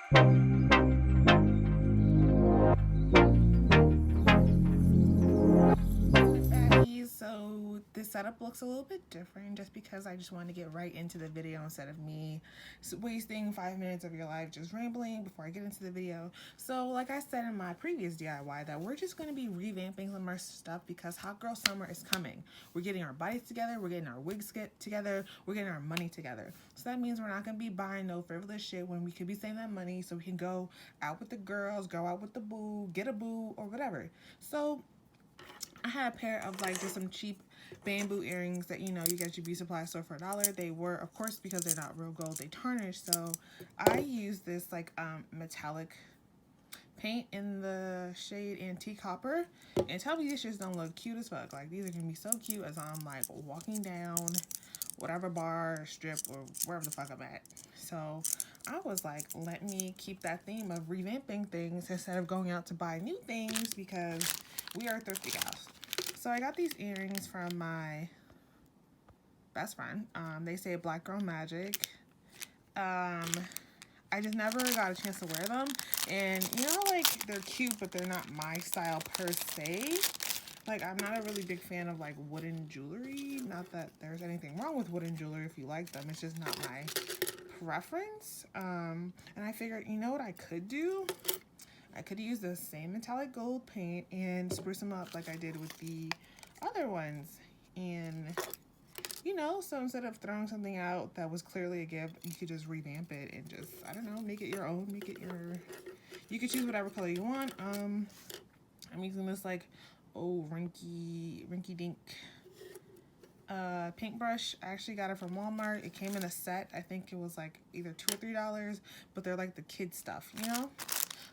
So this setup looks a little bit different just because I just want to get right into the video instead of me wasting 5 minutes of your life just rambling before I get into the video. So like I said in my previous DIY, that we're just going to be revamping some of our stuff because Hot Girl Summer is coming. We're getting our bodies together, we're getting our wigs together, we're getting our money together. So that means we're not going to be buying no frivolous shit when we could be saving that money so we can go out with the girls, go out with the boo, get a boo, or whatever. So I had a pair of like just some cheap bamboo earrings that you get your beauty supply store for $1. They were, of course, because they're not real gold, they tarnish. So I used this like metallic paint in the shade Antique Copper, and tell me these shits don't look cute as fuck. Like, these are gonna be so cute as I'm like walking down whatever bar or strip or wherever the fuck I'm at. So I was like, let me keep that theme of revamping things instead of going out to buy new things because we are thrifty gals. So I got these earrings from my best friend. They say Black Girl Magic. I just never got a chance to wear them. And like they're cute, but they're not my style per se. Like, I'm not a really big fan of like wooden jewelry. Not that there's anything wrong with wooden jewelry if you like them. It's just not my preference. And I figured, you know what I could do? I could use the same metallic gold paint and spruce them up like I did with the other ones. And so instead of throwing something out that was clearly a gift, you could just revamp it and just, I don't know, make it your own, you could choose whatever color you want. I'm using this like rinky dink paintbrush. I actually got it from Walmart. It came in a set. I think it was like either $2 or $3, but they're like the kids stuff,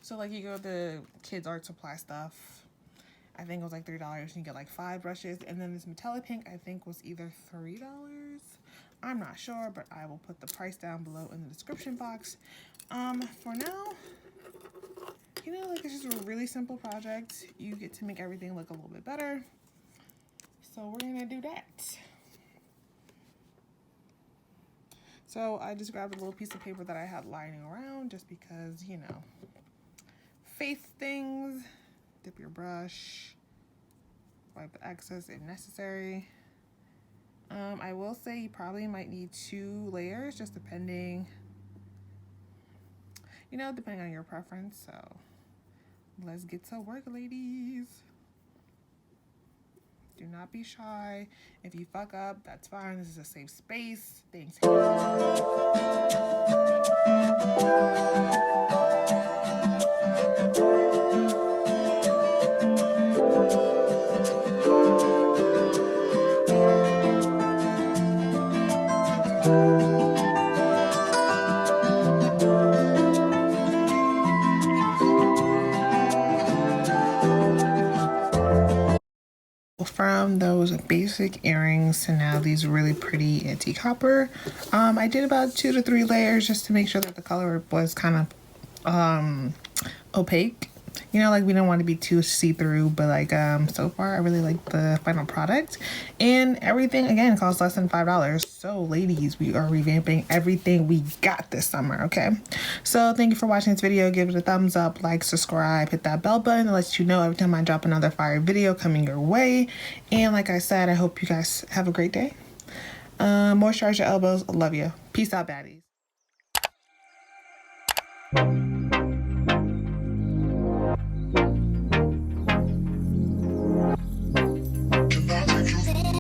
So like you go to the kids art supply stuff, I think it was like $3 and you get like 5 brushes. And then this metallic pink I think was either $3. I'm not sure, but I will put the price down below in the description box. For now, like it's just a really simple project. You get to make everything look a little bit better. So we're gonna do that. So I just grabbed a little piece of paper that I had lying around just because, faith things. Dip your brush, wipe the excess if necessary. I will say you probably might need 2 layers, just depending on your preference. So let's get to work, ladies. Do not be shy. If you fuck up, that's fine. This is a safe space. Thanks. From those basic earrings to now these really pretty antique copper, I did about 2 to 3 layers just to make sure that the color was kind of opaque. Like we don't want to be too see-through, but like so far I really like the final product, and everything again costs less than $5. So ladies, we are revamping everything we got this summer. Okay, so thank you for watching this video. Give it a thumbs up, like, subscribe, hit that bell button that lets you know every time I drop another fire video coming your way. And like I said, I hope you guys have a great day. Moisturize your elbows. Love you. Peace out, baddies.